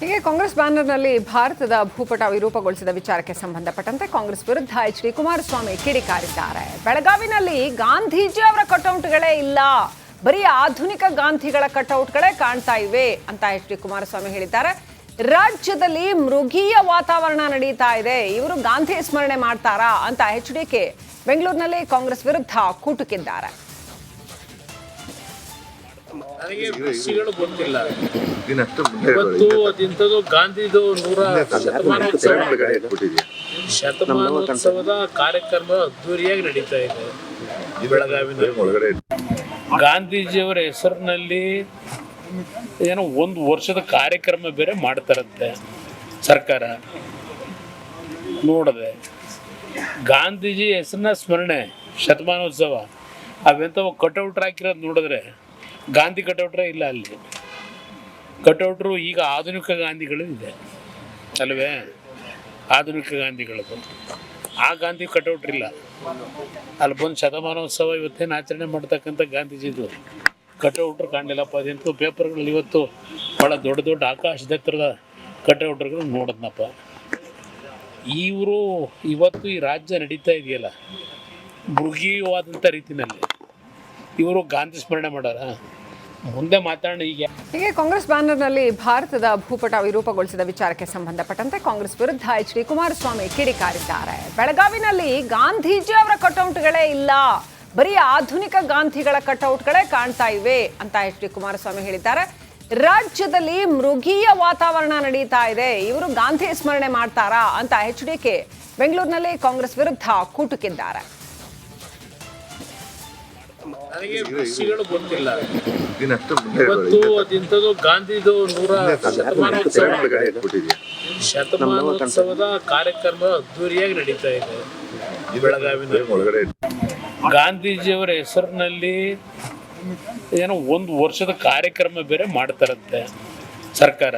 ಹೀಗೆ ಕಾಂಗ್ರೆಸ್ ಬ್ಯಾನರ್ನಲ್ಲಿ ಭಾರತದ ಭೂಪಟ ವಿರೂಪಗೊಳಿಸಿದ ವಿಚಾರಕ್ಕೆ ಸಂಬಂಧಪಟ್ಟಂತೆ ಕಾಂಗ್ರೆಸ್ ವಿರುದ್ಧ ಎಚ್ ಡಿ ಕುಮಾರಸ್ವಾಮಿ ಕಿಡಿಕಾರಿದ್ದಾರೆ. ಬೆಳಗಾವಿನಲ್ಲಿ ಗಾಂಧೀಜಿ ಅವರ ಕಟೌಟ್ಗಳೇ ಇಲ್ಲ, ಬರೀ ಆಧುನಿಕ ಗಾಂಧಿಗಳ ಕಟೌಟ್ಗಳೇ ಕಾಣ್ತಾ ಇವೆ ಅಂತ ಎಚ್ ಡಿ ಕುಮಾರಸ್ವಾಮಿ ಹೇಳಿದ್ದಾರೆ. ರಾಜ್ಯದಲ್ಲಿ ಮೃಗೀಯ ವಾತಾವರಣ ನಡೀತಾ ಇದೆ, ಇವರು ಗಾಂಧಿ ಸ್ಮರಣೆ ಮಾಡ್ತಾರಾ ಅಂತ ಎಚ್ ಡಿಕೆ ಬೆಂಗಳೂರಿನಲ್ಲಿ ಕಾಂಗ್ರೆಸ್ ವಿರುದ್ಧ ಕೂಟುಕಿದ್ದಾರೆ. ನನಗೆ ವಿಷಯಗಳು ಗೊತ್ತಿಲ್ಲ. ಇವತ್ತು ಅದಿಂಥದ್ದು ಗಾಂಧಿದು ಶತಮಾನೋತ್ಸವದ ಕಾರ್ಯಕ್ರಮ ಅದ್ದೂರಿಯಾಗಿ ನಡೀತಾ ಇದೆ ಬೆಳಗಾವಿನಲ್ಲಿ. ಗಾಂಧೀಜಿಯವರ ಹೆಸರಿನಲ್ಲಿ ಏನೋ ಒಂದು ವರ್ಷದ ಕಾರ್ಯಕ್ರಮ ಬೇರೆ ಮಾಡ್ತಾರಂತೆ ಸರ್ಕಾರ. ನೋಡದೆ ಗಾಂಧೀಜಿ ಹೆಸರನ್ನ ಸ್ಮರಣೆ ಶತಮಾನೋತ್ಸವ ಅವೆಂಥವು ಕಟೌಟ್ ಹಾಕಿರೋದು ನೋಡಿದ್ರೆ ಗಾಂಧಿ ಕಟೌಟ್ರೇ ಇಲ್ಲ. ಅಲ್ಲಿ ಕಟೌಟ್ರು ಈಗ ಆಧುನಿಕ ಗಾಂಧಿಗಳು ಇದೆ ಅಲ್ವೇ, ಆಧುನಿಕ ಗಾಂಧಿಗಳದು. ಆ ಗಾಂಧಿ ಕಟೌಟ್ರಿಲ್ಲ. ಅಲ್ಲಿ ಬಂದು ಶತಮಾನೋತ್ಸವ ಇವತ್ತೇನು ಆಚರಣೆ ಮಾಡ್ತಕ್ಕಂಥ ಗಾಂಧೀಜಿದು ಕಟೌಟ್ರು ಕಾಣಲಿಲ್ಲಪ್ಪ. ಅದಂತೂ ಪೇಪರ್ಗಳಲ್ಲಿ ಇವತ್ತು ಭಾಳ ದೊಡ್ಡ ದೊಡ್ಡ ಆಕಾಶದೆತ್ತರದ ಕಟೌಟ್ರುಗಳು ನೋಡಿದ್ನಪ್ಪ. ಇವರು ಇವತ್ತು ಈ ರಾಜ್ಯ ನಡೀತಾ ಇದೆಯಲ್ಲ ಮೃಗೀಯವಾದಂಥ ರೀತಿಯಲ್ಲಿ ಇವರು ಗಾಂಧಿ ಸ್ಮರಣೆ ಮಾಡಾರ. ಮುಂದೆ ಮಾತಾಡೋಣ. ಹೀಗೆ ಕಾಂಗ್ರೆಸ್ ಬ್ಯಾನರ್ನಲ್ಲಿ ಭಾರತದ ಭೂಪಟ ವಿರೂಪಗೊಳಿಸಿದ ವಿಚಾರಕ್ಕೆ ಸಂಬಂಧಪಟ್ಟಂತೆ ಕಾಂಗ್ರೆಸ್ ವಿರುದ್ಧ ಎಚ್ ಡಿ ಕುಮಾರಸ್ವಾಮಿ ಕಿಡಿಕಾರಿದ್ದಾರೆ. ಬೆಳಗಾವಿನಲ್ಲಿ ಗಾಂಧೀಜಿ ಅವರ ಕಟೌಟ್ಗಳೇ ಇಲ್ಲ, ಬರೀ ಆಧುನಿಕ ಗಾಂಧಿಗಳ ಕಟೌಟ್ಗಳೇ ಕಾಣ್ತಾ ಇವೆ ಅಂತ ಎಚ್ ಡಿ ಕುಮಾರಸ್ವಾಮಿ ಹೇಳಿದ್ದಾರೆ. ರಾಜ್ಯದಲ್ಲಿ ಮೃಗೀಯ ವಾತಾವರಣ ನಡೀತಾ ಇದೆ, ಇವರು ಗಾಂಧಿ ಸ್ಮರಣೆ ಮಾಡ್ತಾರಾ ಅಂತ ಎಚ್ ಡಿಕೆ ಬೆಂಗಳೂರಿನಲ್ಲಿ ಕಾಂಗ್ರೆಸ್ ವಿರುದ್ಧ ಕೂಟುಕಿದ್ದಾರೆ. ನನಗೆ ವಿಷಯಗಳು ಗೊತ್ತಿಲ್ಲ. ಇವತ್ತು ಅದಿಂಥದ್ದು ಗಾಂಧಿದು ಶತಮಾನೋತ್ಸವದ ಕಾರ್ಯಕ್ರಮ ಅದ್ದೂರಿಯಾಗಿ ನಡೀತಾ ಇದೆ ಬೆಳಗಾವಿನಲ್ಲಿ. ಗಾಂಧೀಜಿಯವರ ಹೆಸರಿನಲ್ಲಿ ಏನೋ ಒಂದು ವರ್ಷದ ಕಾರ್ಯಕ್ರಮ ಬೇರೆ ಮಾಡ್ತಾರಂತೆ ಸರ್ಕಾರ.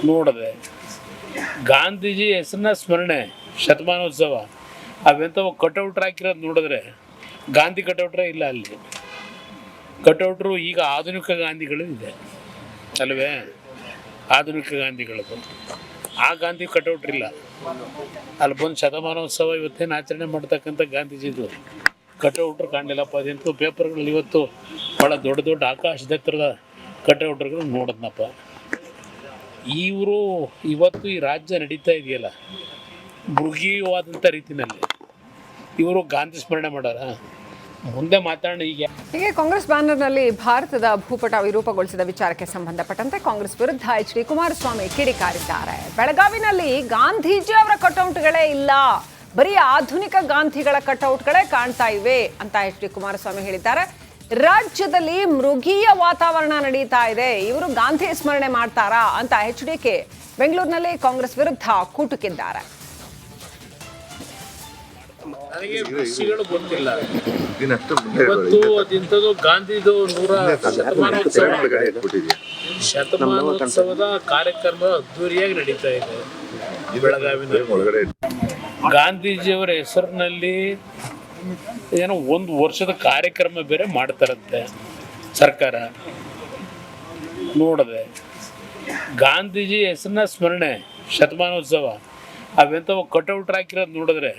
ನೋಡದೆ ಗಾಂಧೀಜಿ ಹೆಸರನ್ನ ಸ್ಮರಣೆ ಶತಮಾನೋತ್ಸವ ಅವೆಂಥವು ಕಟೌಟ್ ಹಾಕಿರೋದು ನೋಡಿದ್ರೆ ಗಾಂಧಿ ಕಟೌಟ್ರೇ ಇಲ್ಲ. ಅಲ್ಲಿ ಕಟೌಟ್ರು ಈಗ ಆಧುನಿಕ ಗಾಂಧಿಗಳು ಇದೆ ಅಲ್ವೇ, ಆಧುನಿಕ ಗಾಂಧಿಗಳದು. ಆ ಗಾಂಧಿ ಕಟೌಟ್ರಿಲ್ಲ. ಅಲ್ಲಿ ಬಂದು ಶತಮಾನೋತ್ಸವ ಇವತ್ತೇನು ಆಚರಣೆ ಮಾಡ್ತಕ್ಕಂಥ ಗಾಂಧೀಜಿದು ಕಟೌಟ್ರು ಕಾಣಲಿಲ್ಲಪ್ಪ. ಅದಂತೂ ಪೇಪರ್ಗಳಲ್ಲಿ ಇವತ್ತು ಭಾಳ ದೊಡ್ಡ ದೊಡ್ಡ ಆಕಾಶದೆತ್ತರದ ಕಟೌಟ್ರುಗಳು ನೋಡಿದ್ನಪ್ಪ. ಇವರು ಇವತ್ತು ಈ ರಾಜ್ಯ ನಡೀತಾ ಇದೆಯಲ್ಲ ಮೃಗೀಯವಾದಂಥ ರೀತಿಯಲ್ಲಿ ಇವರು ಗಾಂಧಿ ಸ್ಮರಣೆ ಮಾಡಾರ. ಮುಂದೆ ಮಾತಾಡೋಣ. ಹೀಗೆ ಕಾಂಗ್ರೆಸ್ ಬ್ಯಾನರ್ನಲ್ಲಿ ಭಾರತದ ಭೂಪಟ ವಿರೂಪಗೊಳಿಸಿದ ವಿಚಾರಕ್ಕೆ ಸಂಬಂಧಪಟ್ಟಂತೆ ಕಾಂಗ್ರೆಸ್ ವಿರುದ್ಧ ಎಚ್ ಡಿ ಕುಮಾರಸ್ವಾಮಿ ಕಿಡಿಕಾರಿದ್ದಾರೆ. ಬೆಳಗಾವಿನಲ್ಲಿ ಗಾಂಧೀಜಿ ಅವರ ಕಟೌಟ್ಗಳೇ ಇಲ್ಲ, ಬರೀ ಆಧುನಿಕ ಗಾಂಧಿಗಳ ಕಟೌಟ್ಗಳೇ ಕಾಣ್ತಾ ಇವೆ ಅಂತ ಎಚ್ ಡಿ ಕುಮಾರಸ್ವಾಮಿ ಹೇಳಿದ್ದಾರೆ. ರಾಜ್ಯದಲ್ಲಿ ಮೃಗೀಯ ವಾತಾವರಣ ನಡೀತಾ ಇದೆ, ಇವರು ಗಾಂಧಿ ಸ್ಮರಣೆ ಮಾಡ್ತಾರಾ ಅಂತ ಎಚ್ ಡಿಕೆ ಬೆಂಗಳೂರಿನಲ್ಲಿ ಕಾಂಗ್ರೆಸ್ ವಿರುದ್ಧ ಕೂಟುಕಿದ್ದಾರೆ. ನನಗೆ ವಿಷಯಗಳು ಗೊತ್ತಿಲ್ಲ. ಇವತ್ತು ಅದಿಂಥದ್ದು ಗಾಂಧಿದು ಶತಮಾನೋತ್ಸವದ ಕಾರ್ಯಕ್ರಮ ಅದ್ದೂರಿಯಾಗಿ ನಡೀತಾ ಇದೆ ಬೆಳಗಾವಿನಲ್ಲಿ. ಗಾಂಧೀಜಿಯವರ ಹೆಸರಿನಲ್ಲಿ ಏನೋ ಒಂದು ವರ್ಷದ ಕಾರ್ಯಕ್ರಮ ಬೇರೆ ಮಾಡ್ತಾರಂತೆ ಸರ್ಕಾರ. ನೋಡದೆ ಗಾಂಧೀಜಿ ಹೆಸರನ್ನ ಸ್ಮರಣೆ ಶತಮಾನೋತ್ಸವ ಅವೆಂಥವು ಕಟೌಟ್ ಹಾಕಿರೋದು ನೋಡಿದ್ರೆ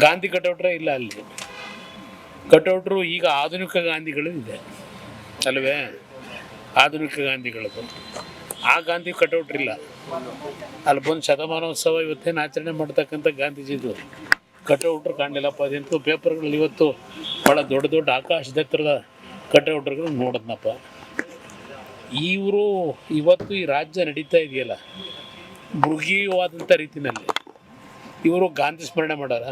ಗಾಂಧಿ ಕಟೌಟ್ರೇ ಇಲ್ಲ. ಅಲ್ಲಿ ಕಟೌಟ್ರು ಈಗ ಆಧುನಿಕ ಗಾಂಧಿಗಳು ಇದೆ ಅಲ್ವೇ, ಆಧುನಿಕ ಗಾಂಧಿಗಳದು. ಆ ಗಾಂಧಿ ಕಟೌಟ್ರಿಲ್ಲ. ಅಲ್ಲಿ ಬಂದು ಶತಮಾನೋತ್ಸವ ಇವತ್ತೇನು ಆಚರಣೆ ಮಾಡ್ತಕ್ಕಂಥ ಗಾಂಧೀಜಿದು ಕಟೌಟ್ರು ಕಾಣಲಿಲ್ಲಪ್ಪ. ಅದಂತೂ ಪೇಪರ್ಗಳಲ್ಲಿ ಇವತ್ತು ಭಾಳ ದೊಡ್ಡ ದೊಡ್ಡ ಆಕಾಶದೆತ್ತರದ ಕಟೌಟ್ರುಗಳು ನೋಡಿದ್ನಪ್ಪ. ಇವರು ಇವತ್ತು ಈ ರಾಜ್ಯ ನಡೀತಾ ಇದೆಯಲ್ಲ ಮೃಗೀಯವಾದಂಥ ರೀತಿಯಲ್ಲಿ ಇವರು ಗಾಂಧಿ ಸ್ಮರಣೆ ಮಾಡಾರ.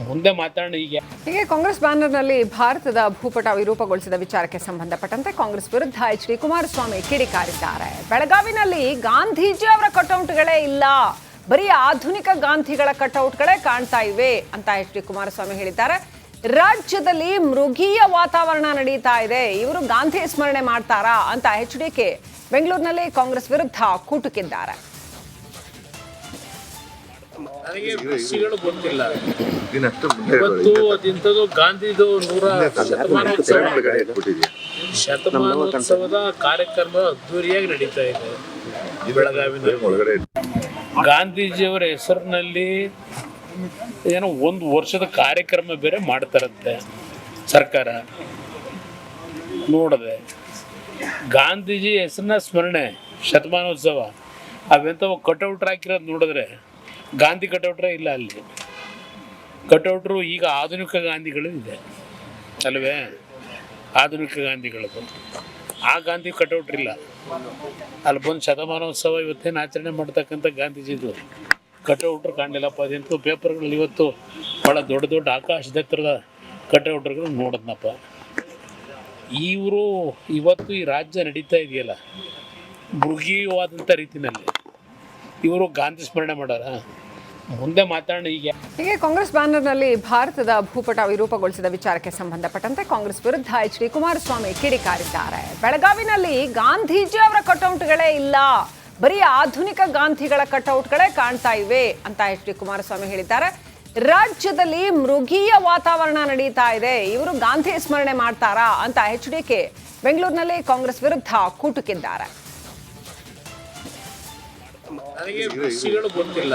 ಮುಂದೆ ಮಾತಾಡೋಣ. ಹೀಗೆ ಕಾಂಗ್ರೆಸ್ ಬ್ಯಾನರ್ನಲ್ಲಿ ಭಾರತದ ಭೂಪಟ ವಿರೂಪಗೊಳಿಸಿದ ವಿಚಾರಕ್ಕೆ ಸಂಬಂಧಪಟ್ಟಂತೆ ಕಾಂಗ್ರೆಸ್ ವಿರುದ್ಧ ಎಚ್ ಡಿ ಕುಮಾರಸ್ವಾಮಿ ಕಿಡಿಕಾರಿದ್ದಾರೆ. ಬೆಳಗಾವಿನಲ್ಲಿ ಗಾಂಧೀಜಿ ಅವರ ಕಟೌಟ್ಗಳೇ ಇಲ್ಲ, ಬರೀ ಆಧುನಿಕ ಗಾಂಧಿಗಳ ಕಟೌಟ್ಗಳೇ ಕಾಣ್ತಾ ಇವೆ ಅಂತ ಎಚ್ ಡಿ ಕುಮಾರಸ್ವಾಮಿ ಹೇಳಿದ್ದಾರೆ. ರಾಜ್ಯದಲ್ಲಿ ಮೃಗೀಯ ವಾತಾವರಣ ನಡೀತಾ ಇದೆ, ಇವರು ಗಾಂಧಿ ಸ್ಮರಣೆ ಮಾಡ್ತಾರಾ ಅಂತ ಎಚ್ ಡಿಕೆ ಬೆಂಗಳೂರಿನಲ್ಲಿ ಕಾಂಗ್ರೆಸ್ ವಿರುದ್ಧ ಕೂಟುಕಿದ್ದಾರೆ. ನನಗೆ ವಿಷಯಗಳು ಗೊತ್ತಿಲ್ಲ. ಇವತ್ತು ಅದಿಂಥದ್ದು ಗಾಂಧಿದು ಶತಮಾನೋತ್ಸವದ ಕಾರ್ಯಕ್ರಮ ಅದ್ದೂರಿಯಾಗಿ ನಡೀತಾ ಇದೆ ಬೆಳಗಾವಿನಲ್ಲಿ ಗಾಂಧೀಜಿಯವರ ಹೆಸರಿನಲ್ಲಿ ಏನೋ ಒಂದು ವರ್ಷದ ಕಾರ್ಯಕ್ರಮ ಬೇರೆ ಮಾಡ್ತಾರಂತೆ ಸರ್ಕಾರ. ನೋಡಿದೆ ಗಾಂಧೀಜಿ ಹೆಸರನ್ನ ಸ್ಮರಣೆ ಶತಮಾನೋತ್ಸವ ಅವೆಂಥವು ಕಟೌಟ್ರ್ ಹಾಕಿರೋದು ನೋಡಿದ್ರೆ ಗಾಂಧಿ ಕಟೌಟ್ರೇ ಇಲ್ಲ ಅಲ್ಲಿ. ಕಟೌಟ್ರು ಈಗ ಆಧುನಿಕ ಗಾಂಧಿಗಳು ಇದೆ ಅಲ್ವೇ, ಆಧುನಿಕ ಗಾಂಧಿಗಳದು. ಆ ಗಾಂಧಿ ಕಟೌಟ್ರ್ ಇಲ್ಲ ಅಲ್ಲಿ. ಬಂದು ಶತಮಾನೋತ್ಸವ ಇವತ್ತೇನು ಆಚರಣೆ ಮಾಡ್ತಕ್ಕಂಥ ಗಾಂಧೀಜಿದು ಕಟೌಟ್ರು ಕಾಣಲಿಲ್ಲಪ್ಪ. ಅದಂತೂ ಪೇಪರ್ಗಳಲ್ಲಿ ಇವತ್ತು ಭಾಳ ದೊಡ್ಡ ದೊಡ್ಡ ಆಕಾಶದೆತ್ತರದ ಕಟೌಟ್ರುಗಳು ನೋಡಿದ್ನಪ್ಪ. ಇವರು ಇವತ್ತು ಈ ರಾಜ್ಯ ನಡೀತಾ ಇದೆಯಲ್ಲ ಮೃಗೀಯವಾದಂಥ ರೀತಿಯಲ್ಲಿ ಇವರು ಗಾಂಧಿ ಸ್ಮರಣೆ ಮಾಡಾರ. ಮುಂದೆ ಮಾತಾಡೋಣ. ಹೀಗೆ ಕಾಂಗ್ರೆಸ್ ಬ್ಯಾನರ್ನಲ್ಲಿ ಭಾರತದ ಭೂಪಟ ವಿರೂಪಗೊಳಿಸಿದ ವಿಚಾರಕ್ಕೆ ಸಂಬಂಧಪಟ್ಟಂತೆ ಕಾಂಗ್ರೆಸ್ ವಿರುದ್ಧ ಎಚ್ ಡಿ ಕುಮಾರಸ್ವಾಮಿ ಕಿಡಿಕಾರಿದ್ದಾರೆ. ಬೆಳಗಾವಿನಲ್ಲಿ ಗಾಂಧೀಜಿ ಅವರ ಕಟೌಟ್ಗಳೇ ಇಲ್ಲ, ಬರೀ ಆಧುನಿಕ ಗಾಂಧಿಗಳ ಕಟೌಟ್ಗಳೇ ಕಾಣ್ತಾ ಇವೆ ಅಂತ ಎಚ್ ಡಿ ಕುಮಾರಸ್ವಾಮಿ ಹೇಳಿದ್ದಾರೆ. ರಾಜ್ಯದಲ್ಲಿ ಮೃಗೀಯ ವಾತಾವರಣ ನಡೀತಾ ಇದೆ, ಇವರು ಗಾಂಧಿ ಸ್ಮರಣೆ ಮಾಡ್ತಾರಾ ಅಂತ HDK ಬೆಂಗಳೂರಿನಲ್ಲಿ ಕಾಂಗ್ರೆಸ್ ವಿರುದ್ಧ ಕೂಟುಕಿದ್ದಾರೆ. ನನಗೆ ವಿಷಯಗಳು ಗೊತ್ತಿಲ್ಲ.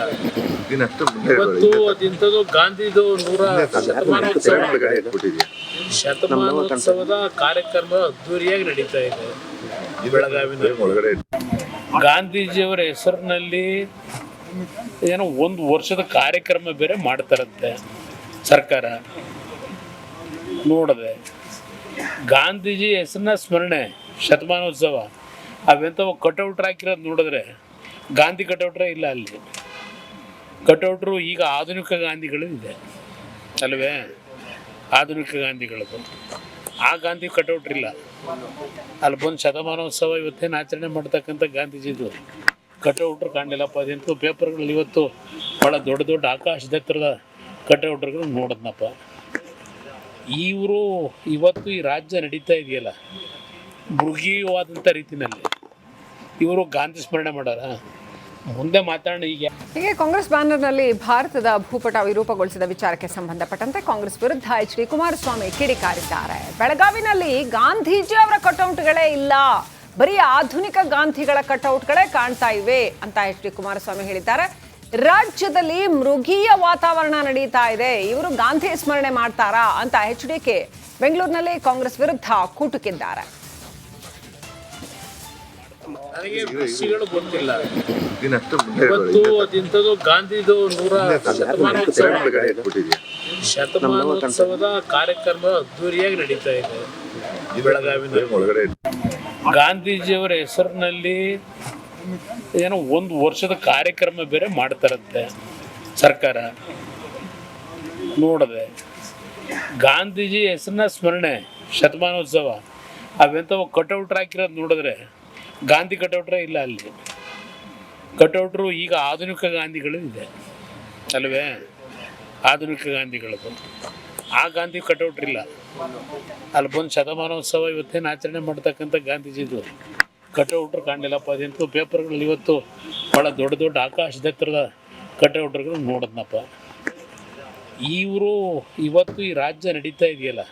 ಇವತ್ತು ಅದಿಂಥದ್ದು ಗಾಂಧಿದು ಶತಮಾನೋತ್ಸವದ ಕಾರ್ಯಕ್ರಮ ಅದ್ದೂರಿಯಾಗಿ ನಡೀತಾ ಇದೆ ಬೆಳಗಾವಿನಲ್ಲಿ. ಗಾಂಧೀಜಿಯವರ ಹೆಸರಿನಲ್ಲಿ ಏನೋ ಒಂದು ವರ್ಷದ ಕಾರ್ಯಕ್ರಮ ಬೇರೆ ಮಾಡ್ತಾರಂತೆ ಸರ್ಕಾರ. ನೋಡಿದೆ ಗಾಂಧೀಜಿ ಹೆಸರನ್ನ ಸ್ಮರಣೆ ಶತಮಾನೋತ್ಸವ ಅವೆಂಥವು ಕಟೌಟ್ರ್ ಹಾಕಿರೋದು ನೋಡಿದ್ರೆ ಗಾಂಧಿ ಕಟೌಟ್ರೇ ಇಲ್ಲ ಅಲ್ಲಿ. ಕಟೌಟ್ರು ಈಗ ಆಧುನಿಕ ಗಾಂಧಿಗಳು ಇದೆ ಅಲ್ವೇ, ಆಧುನಿಕ ಗಾಂಧಿಗಳದು. ಆ ಗಾಂಧಿ ಕಟೌಟ್ರ್ ಇಲ್ಲ ಅಲ್ಲಿ. ಬಂದು ಶತಮಾನೋತ್ಸವ ಇವತ್ತೇನು ಆಚರಣೆ ಮಾಡ್ತಕ್ಕಂಥ ಗಾಂಧೀಜಿದು ಕಟೌಟ್ರು ಕಾಣಲಿಲ್ಲಪ್ಪ. ಅದಂತೂ ಪೇಪರ್ಗಳಲ್ಲಿ ಇವತ್ತು ಭಾಳ ದೊಡ್ಡ ದೊಡ್ಡ ಆಕಾಶದೆತ್ತರದ ಕಟೌಟ್ರುಗಳು ನೋಡಿದ್ನಪ್ಪ. ಇವರು ಇವತ್ತು ಈ ರಾಜ್ಯ ನಡೀತಾ ಇದೆಯಲ್ಲ ಮೃಗೀಯವಾದಂಥ ರೀತಿಯಲ್ಲಿ ಇವರು ಗಾಂಧಿ ಸ್ಮರಣೆ ಮಾಡಾರ. ಮುಂದೆ ಮಾತಾಡೋಣ. ಹೀಗೆ ಕಾಂಗ್ರೆಸ್ ಬ್ಯಾನರ್ನಲ್ಲಿ ಭಾರತದ ಭೂಪಟ ವಿರೂಪಗೊಳಿಸಿದ ವಿಚಾರಕ್ಕೆ ಸಂಬಂಧಪಟ್ಟಂತೆ ಕಾಂಗ್ರೆಸ್ ವಿರುದ್ಧ ಎಚ್ ಡಿ ಕುಮಾರಸ್ವಾಮಿ ಕಿಡಿಕಾರಿದ್ದಾರೆ. ಬೆಳಗಾವಿನಲ್ಲಿ ಗಾಂಧೀಜಿ ಅವರ ಕಟೌಟ್ಗಳೇ ಇಲ್ಲ, ಬರೀ ಆಧುನಿಕ ಗಾಂಧಿಗಳ ಕಟೌಟ್ಗಳೇ ಕಾಣ್ತಾ ಇವೆ ಅಂತ ಎಚ್ ಡಿ ಕುಮಾರಸ್ವಾಮಿ ಹೇಳಿದ್ದಾರೆ. ರಾಜ್ಯದಲ್ಲಿ ಮೃಗೀಯ ವಾತಾವರಣ ನಡೀತಾ ಇದೆ, ಇವರು ಗಾಂಧಿ ಸ್ಮರಣೆ ಮಾಡ್ತಾರಾ ಅಂತ HDK ಬೆಂಗಳೂರಿನಲ್ಲಿ ಕಾಂಗ್ರೆಸ್ ವಿರುದ್ಧ ಕೂಟುಕಿದ್ದಾರೆ. ನನಗೆ ವಿಷಯಗಳು ಗೊತ್ತಿಲ್ಲ. ಇವತ್ತು ಅದಿಂಥದ್ದು ಗಾಂಧಿದು ಶತಮಾನೋತ್ಸವದ ಕಾರ್ಯಕ್ರಮ ಅದ್ದೂರಿಯಾಗಿ ನಡೀತಾ ಇದೆ ಬೆಳಗಾವಿನಲ್ಲಿ. ಗಾಂಧೀಜಿಯವರ ಹೆಸರಿನಲ್ಲಿ ಏನೋ ಒಂದು ವರ್ಷದ ಕಾರ್ಯಕ್ರಮ ಬೇರೆ ಮಾಡ್ತಾರಂತೆ ಸರ್ಕಾರ. ನೋಡಿದೆ ಗಾಂಧೀಜಿ ಹೆಸರನ್ನ ಸ್ಮರಣೆ ಶತಮಾನೋತ್ಸವ ಅವೆಂಥವು ಕಟೌಟ್ರ್ ಹಾಕಿರೋದು ನೋಡಿದ್ರೆ ಗಾಂಧಿ ಕಟೌಟ್ರೇ ಇಲ್ಲ ಅಲ್ಲಿ. ಕಟೌಟ್ರು ಈಗ ಆಧುನಿಕ ಗಾಂಧಿಗಳು ಇದೆ ಅಲ್ವೇ, ಆಧುನಿಕ ಗಾಂಧಿಗಳದು. ಆ ಗಾಂಧಿ ಕಟೌಟ್ರ್ ಇಲ್ಲ ಅಲ್ಲಿ. ಬಂದು ಶತಮಾನೋತ್ಸವ ಇವತ್ತೇನು ಆಚರಣೆ ಮಾಡ್ತಕ್ಕಂಥ ಗಾಂಧೀಜಿದು ಕಟೌಟ್ರು ಕಾಣಲಿಲ್ಲಪ್ಪ. ಅದಂತೂ ಪೇಪರ್ಗಳಲ್ಲಿ ಇವತ್ತು ಭಾಳ ದೊಡ್ಡ ದೊಡ್ಡ ಆಕಾಶದೆತ್ತರದ ಕಟೌಟ್ರುಗಳು ನೋಡಿದ್ನಪ್ಪ. ಇವರು ಇವತ್ತು ಈ ರಾಜ್ಯ ನಡೀತಾ ಇದೆಯಲ್ಲ